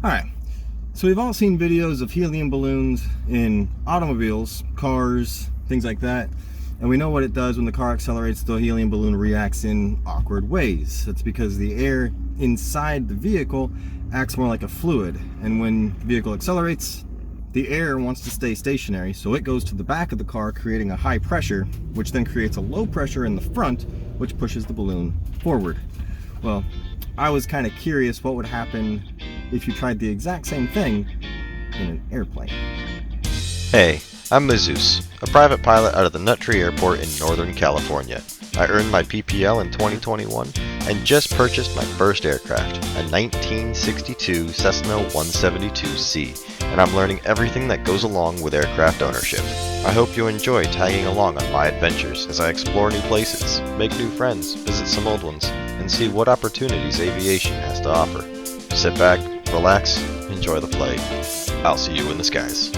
Alright, so we've all seen videos of helium balloons in automobiles, cars, things like that. And we know what it does when the car accelerates, the helium balloon reacts in awkward ways. That's because the air inside the vehicle acts more like a fluid. And when the vehicle accelerates, the air wants to stay stationary, so it goes to the back of the car, creating a high pressure, which then creates a low pressure in the front, which pushes the balloon forward. Well, I was kind of curious what would happen if you tried the exact same thing in an airplane. Hey, I'm MIZUEZ, a private pilot out of the Nut Tree Airport in Northern California. I earned my PPL in 2021 and just purchased my first aircraft, a 1962 Cessna 172C, and I'm learning everything that goes along with aircraft ownership. I hope you enjoy tagging along on my adventures as I explore new places, make new friends, visit some old ones, and see what opportunities aviation has to offer. Sit back, relax, enjoy the flight. I'll see you in the skies.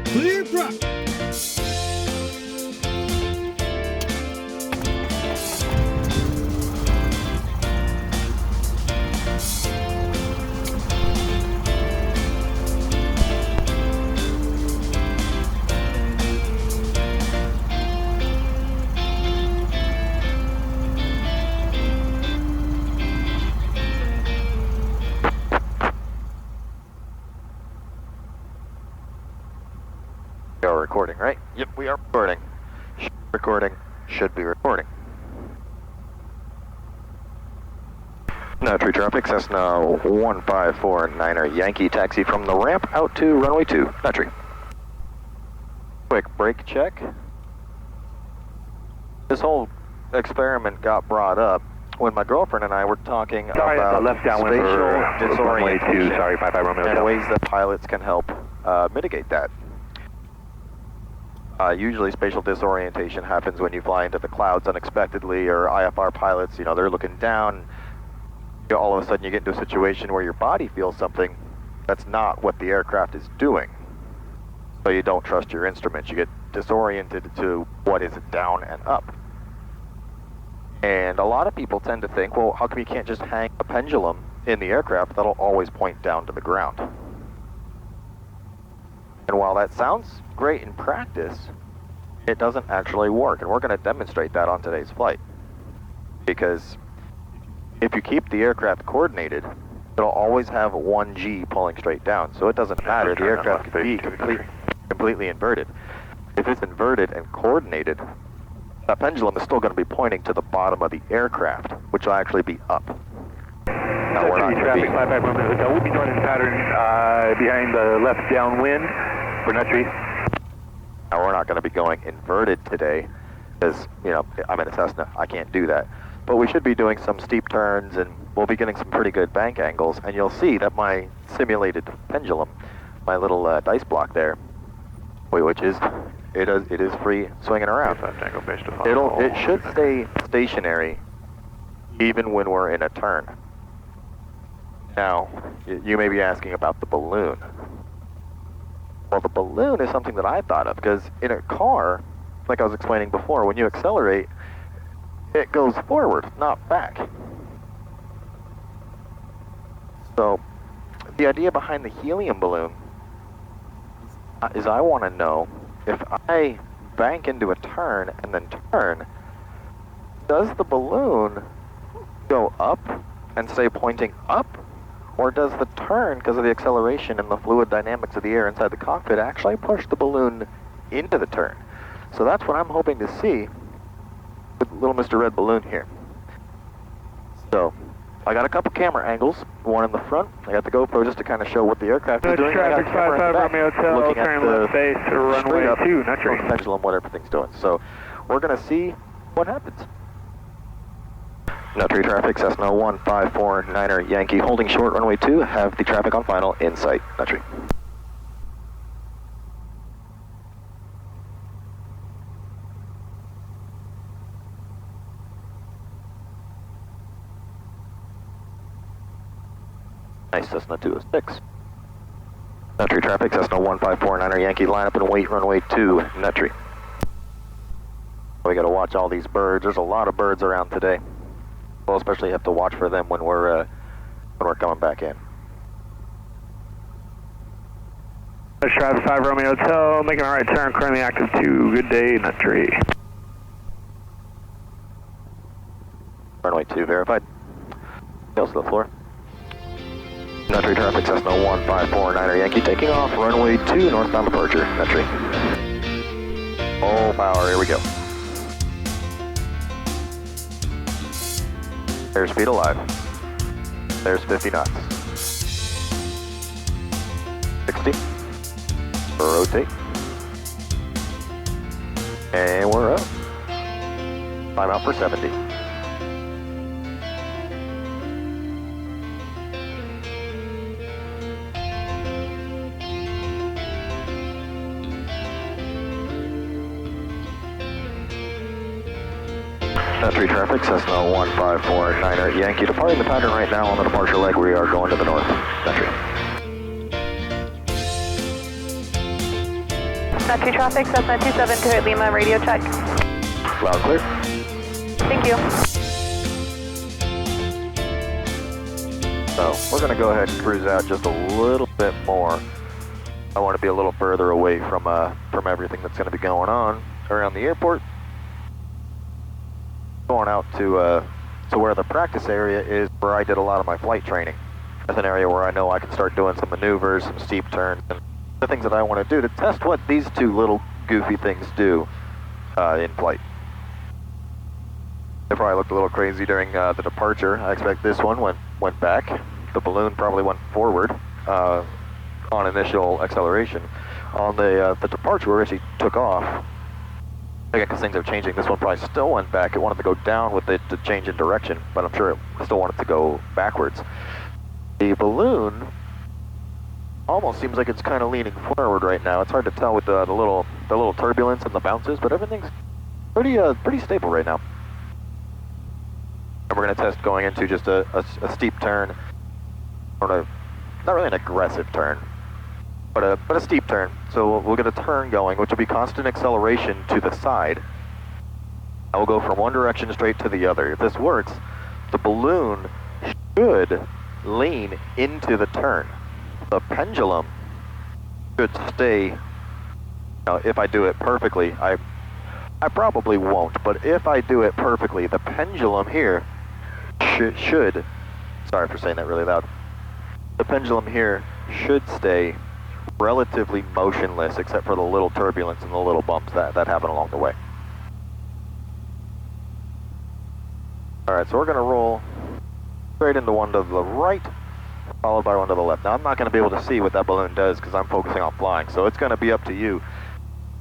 Clear prop! We are recording, right? Yep, we are recording. Should be recording. Nut Tree traffic, Cessna 1549er Yankee taxi from the ramp out to runway 2, Nut Tree. Quick brake check. This whole experiment got brought up when my girlfriend and I were talking about left downwind spatial disorientation sorry, 55 Romeo and ways that pilots can help mitigate that. Usually spatial disorientation happens when you fly into the clouds unexpectedly, or IFR pilots, they're looking down. All of a sudden you get into a situation where your body feels something that's not what the aircraft is doing. So you don't trust your instruments. You get disoriented to what is down and up. And a lot of people tend to think, well, how come you can't just hang a pendulum in the aircraft that'll always point down to the ground? And while that sounds great in practice, it doesn't actually work. And we're going to demonstrate that on today's flight. Because if you keep the aircraft coordinated, it'll always have 1G pulling straight down. So it doesn't matter. The aircraft could be completely inverted. If it's inverted and coordinated, that pendulum is still going to be pointing to the bottom of the aircraft, which will actually be up. Now we're not going to be... We'll be joining pattern behind the left downwind for Nut Tree. Now we're not going to be going inverted today because, I'm in a Cessna. I can't do that. But we should be doing some steep turns, and we'll be getting some pretty good bank angles, and you'll see that my simulated pendulum, my little dice block there, which is, it is free swinging around. It should stay stationary even when we're in a turn. Now, you may be asking about the balloon. Well, the balloon is something that I thought of, because in a car, like I was explaining before, when you accelerate, it goes forward, not back. So, the idea behind the helium balloon is I want to know, if I bank into a turn and then turn, does the balloon go up and stay pointing up? Or does the turn, because of the acceleration and the fluid dynamics of the air inside the cockpit, actually push the balloon into the turn? So that's what I'm hoping to see with little Mr. Red Balloon here. So, I got a couple camera angles, one in the front. I got the GoPro just to kind of show what the aircraft is doing. Traffic 55 Romeo Hotel, looking at turn left base to runway 2, Nut Tree. Pendulum, what everything's doing. So, we're going to see what happens. Nut Tree traffic, Cessna 1549er Yankee, holding short, runway 2, have the traffic on final in sight. Nut Tree. Nice, Cessna 206. Nut Tree traffic, Cessna 1549er Yankee, line up and wait, runway 2, Nut Tree. We gotta watch all these birds. There's a lot of birds around today. We'll especially have to watch for them when we're coming back in. Drive 5 Romeo Hotel, making a right turn, currently active 2, good day, nut tree. Runway 2 verified. Tails to the floor. Nut tree traffic, Cessna 1549er Yankee, taking off, runway 2, northbound departure, nut tree. Full power, here we go. There's speed alive. There's 50 knots. 60. Rotate. And we're up. Climb out for 70. Entry traffic, Cessna 1549er Yankee, departing the pattern right now on the departure leg. We are going to the north. Entry. Entry traffic, Cessna 2728 Lima, radio check. Loud clear. Thank you. So we're going to go ahead and cruise out just a little bit more. I want to be a little further away from everything that's going to be going on around the airport. Going out to where the practice area is, where I did a lot of my flight training. That's an area where I know I can start doing some maneuvers, some steep turns, and the things that I want to do to test what these two little goofy things do in flight. They probably looked a little crazy during the departure. I expect this one went back. The balloon probably went forward on initial acceleration. On the departure, where it actually took off, again, because things are changing, this one probably still went back. It wanted to go down with it to change in direction, but I'm sure it still wanted to go backwards. The balloon almost seems like it's kind of leaning forward right now. It's hard to tell with the little turbulence and the bounces, but everything's pretty stable right now. And we're going to test going into just a steep turn, sort of not really an aggressive turn, but a steep turn. So we'll get a turn going, which will be constant acceleration to the side. I will go from one direction straight to the other. If this works, the balloon should lean into the turn. The pendulum should stay. Now, if I do it perfectly, I probably won't, but if I do it perfectly, the pendulum here should, sorry for saying that really loud, the pendulum here should stay relatively motionless, except for the little turbulence and the little bumps that happen along the way. Alright, so we're going to roll straight into one to the right, followed by one to the left. Now, I'm not going to be able to see what that balloon does because I'm focusing on flying, so it's going to be up to you.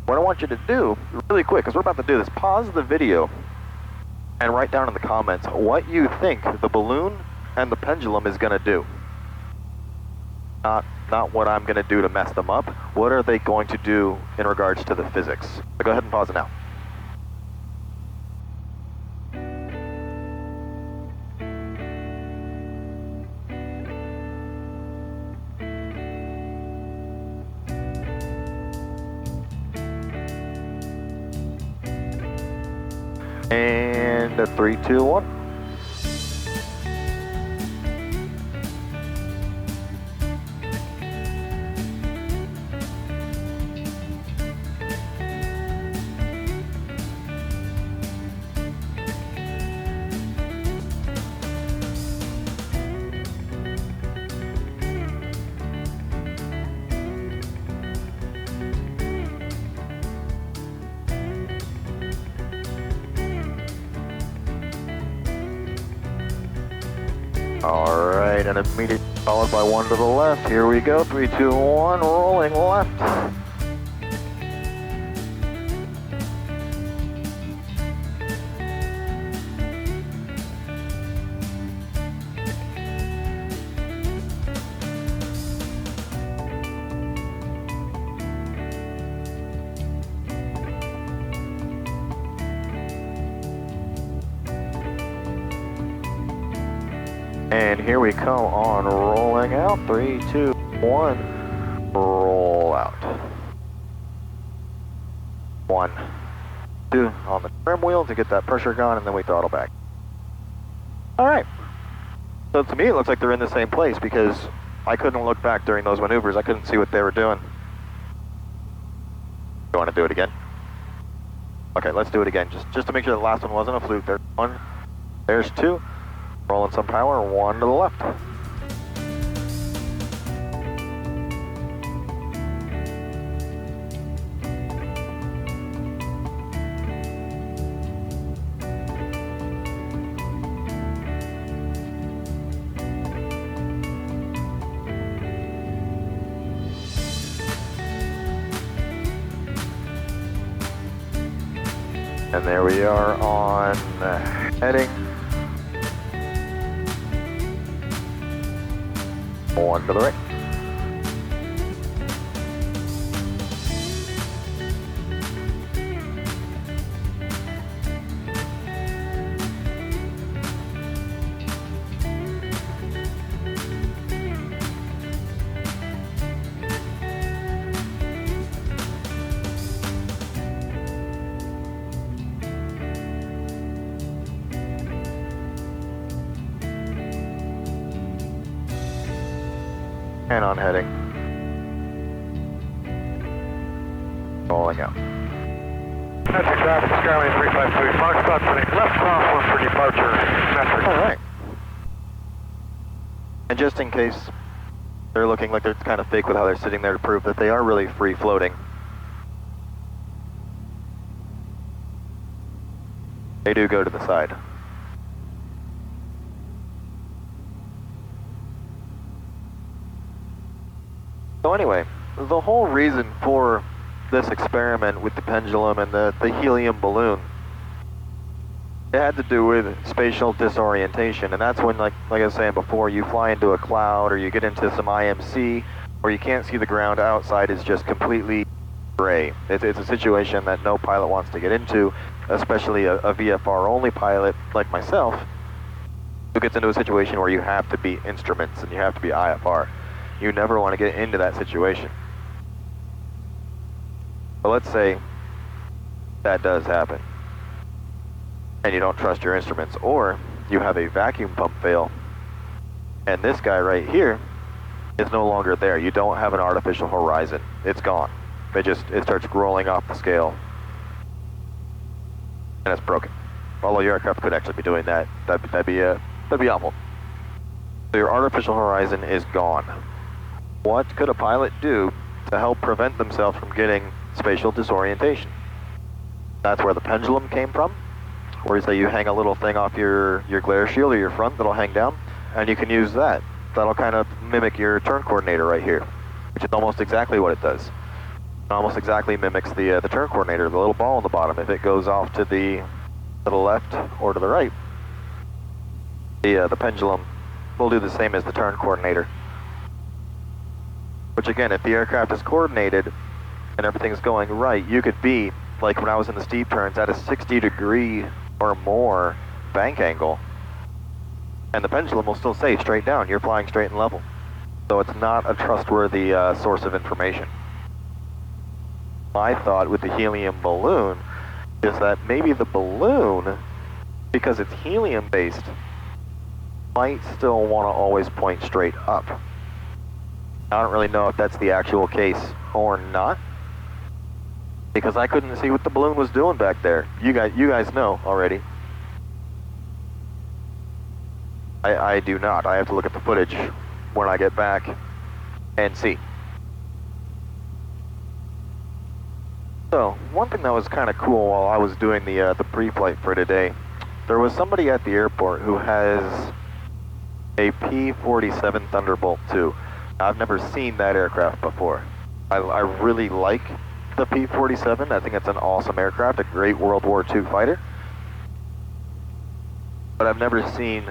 What I want you to do, really quick, because we're about to do this, pause the video and write down in the comments what you think the balloon and the pendulum is going to do. Not what I'm going to do to mess them up. What are they going to do in regards to the physics? So go ahead and pause it now. And a 3, 2, 1. Alright, and immediately followed by one to the left. Here we go. 3, 2, 1, rolling left. And here we come on rolling out. 3, 2, 1, roll out. 1, 2 on the trim wheel to get that pressure gone, and then we throttle back. Alright. So to me it looks like they're in the same place because I couldn't look back during those maneuvers. I couldn't see what they were doing. You want to do it again? Okay, let's do it again, just to make sure the last one wasn't a fluke. There's one, there's two. Rolling some power, one to the left. And there we are on heading. One to the right. And on heading. Rolling out. Metric traffic, Skylane 353, Fox Spot, turning left crosswind for departure, metric. Alright. And just in case they're looking like they're kind of fake with how they're sitting there to prove that they are really free floating, they do go to the side. So anyway, the whole reason for this experiment with the pendulum and the helium balloon, it had to do with spatial disorientation, and that's when, like I was saying before, you fly into a cloud or you get into some IMC, or you can't see the ground outside, is just completely gray. It's a situation that no pilot wants to get into, especially a VFR only pilot like myself, who gets into a situation where you have to be instruments and you have to be IFR. You never want to get into that situation. But let's say that does happen, and you don't trust your instruments, or you have a vacuum pump fail, and this guy right here is no longer there. You don't have an artificial horizon. It's gone. It starts rolling off the scale, and it's broken. Although your aircraft could actually be doing that, that'd be awful. So your artificial horizon is gone. What could a pilot do to help prevent themselves from getting spatial disorientation? That's where the pendulum came from, where you say you hang a little thing off your glare shield or your front that'll hang down, and you can use that. That'll kind of mimic your turn coordinator right here, which is almost exactly what it does. It almost exactly mimics the turn coordinator, the little ball on the bottom. If it goes off to the left or to the right, the pendulum will do the same as the turn coordinator. Which again, if the aircraft is coordinated and everything's going right, you could be, like when I was in the steep turns, at a 60-degree or more bank angle, and the pendulum will still say straight down. You're flying straight and level. So it's not a trustworthy source of information. My thought with the helium balloon is that maybe the balloon, because it's helium-based, might still want to always point straight up. I don't really know if that's the actual case or not, because I couldn't see what the balloon was doing back there. You guys know already. I do not. I have to look at the footage when I get back and see. So, one thing that was kind of cool while I was doing the pre-flight for today, there was somebody at the airport who has a P-47 Thunderbolt II. I've never seen that aircraft before. I really like the P-47. I think it's an awesome aircraft, a great World War II fighter. But I've never seen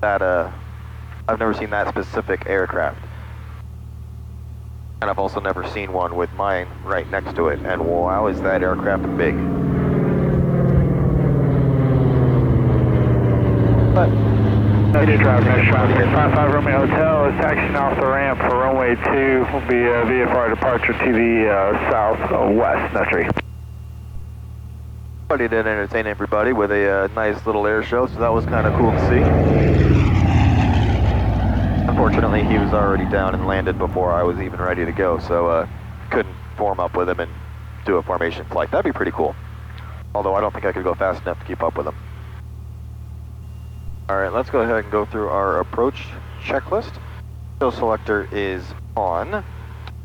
that specific aircraft. And I've also never seen one with mine right next to it. And wow, is that aircraft big. But traffic, 55 Romeo Hotel is taxiing off the ramp for runway 2. Will be a VFR departure to the southwest, Nutry. Buddy did entertain everybody with a nice little air show, so that was kind of cool to see. Unfortunately, he was already down and landed before I was even ready to go, so couldn't form up with him and do a formation flight. That'd be pretty cool. Although I don't think I could go fast enough to keep up with them. All right, let's go ahead and go through our approach checklist. Still selector is on.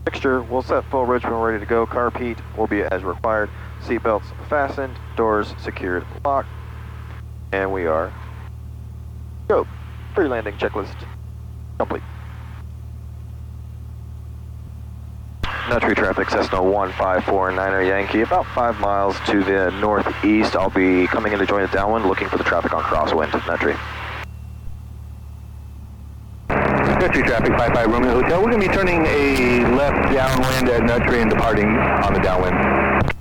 Fixture will set full ridge when we're ready to go. Carb heat will be as required. Seatbelts fastened, doors secured, locked, and we are go. Pre-landing checklist complete. Nutry traffic, Cessna 1549er Yankee, about 5 miles to the northeast. I'll be coming in to join the downwind, looking for the traffic on crosswind. Nutry. Nutry traffic, 55 Romeo Hotel. We're going to be turning a left downwind at Nutry and departing on the downwind.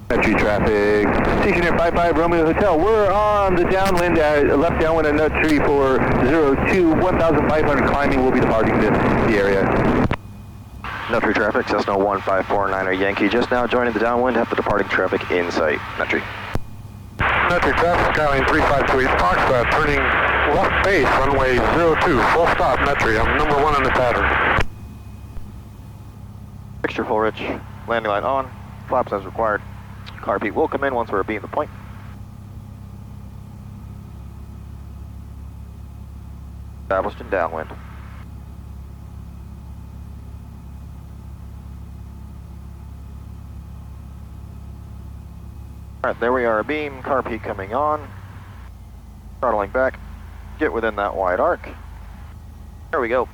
Nutry traffic, stationary 55 Romeo Hotel. We're on the downwind at left downwind at Nutry for 02, 1500 climbing. We'll be departing the area. Nutry traffic, Cessna 1549er Yankee, just now joining the downwind, have the departing traffic in sight. Nutry. Nutry traffic, Skyline 3528 Foxtrot, turning left base, runway 02, full stop, Nutry. I'm number 1 on the pattern. Fixture full rich, landing line on, flaps as required. Carb heat will come in once we're being the point. Established in downwind. Alright, there we are, beam, carb heat coming on. Throttling back, get within that wide arc. There we go.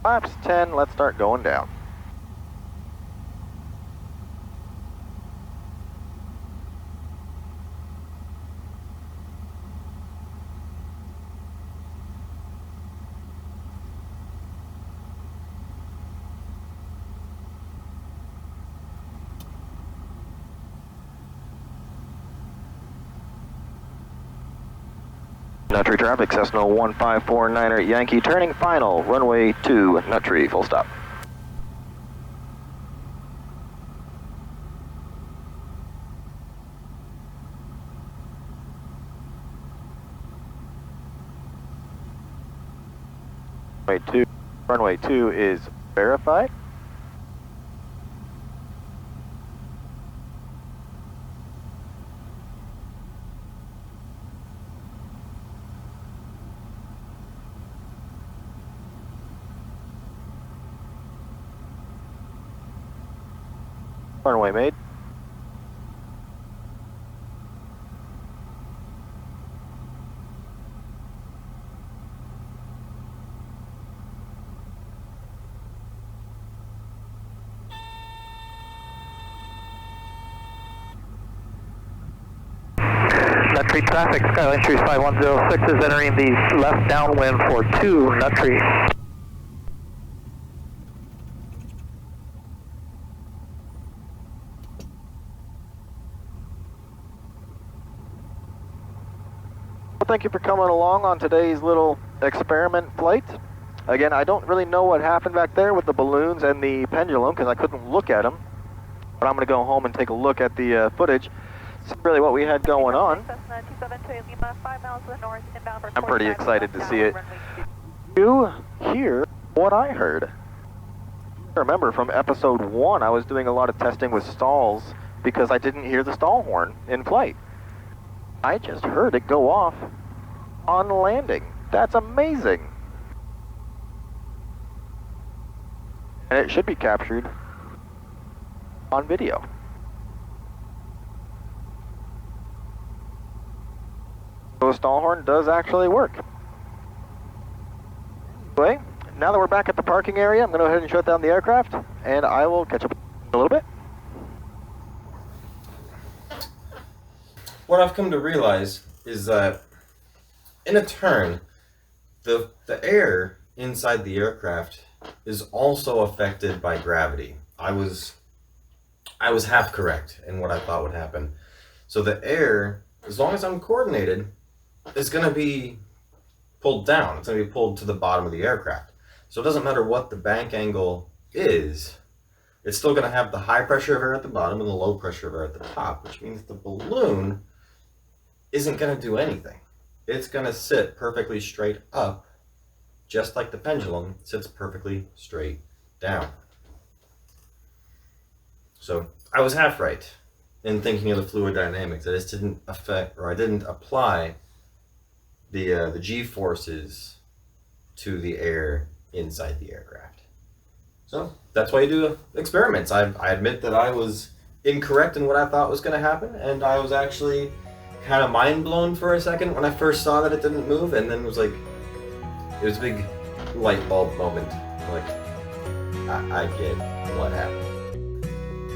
Flaps 10, let's start going down. Nutry traffic, Cessna 1549er Yankee, turning final, runway 2, Nutry, full stop. Runway 2 is verified. Runway made. Nutry traffic, Skyline Trees 5106 is entering the left downwind for 2, Nutry. Thank you for coming along on today's little experiment flight. Again, I don't really know what happened back there with the balloons and the pendulum because I couldn't look at them. But I'm going to go home and take a look at the footage. See really what we had going on. I'm pretty excited to see it. You hear what I heard. Remember from episode 1, I was doing a lot of testing with stalls because I didn't hear the stall horn in flight. I just heard it go off on landing. That's amazing. And it should be captured on video. So the stall horn does actually work. Anyway, now that we're back at the parking area, I'm going to go ahead and shut down the aircraft, and I will catch up in a little bit. What I've come to realize is that in a turn, the air inside the aircraft is also affected by gravity. I was half correct in what I thought would happen. So the air, as long as I'm coordinated, is going to be pulled down. It's going to be pulled to the bottom of the aircraft. So it doesn't matter what the bank angle is, it's still going to have the high pressure of air at the bottom and the low pressure of air at the top, which means the balloon isn't going to do anything. It's going to sit perfectly straight up, just like the pendulum sits perfectly straight down. So I was half right in thinking of the fluid dynamics. I just didn't I didn't apply the G-forces to the air inside the aircraft. So that's why you do experiments. I admit that I was incorrect in what I thought was going to happen, and I was actually kind of mind blown for a second when I first saw that it didn't move, and then it was a big light bulb moment. Like, I get what happened.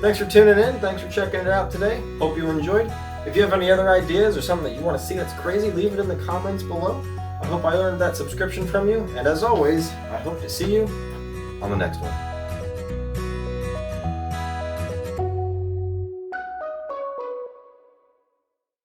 Thanks for tuning in. Thanks for checking it out today. Hope you enjoyed. If you have any other ideas or something that you want to see that's crazy, leave it in the comments below. I hope I earned that subscription from you. And as always, I hope to see you on the next one.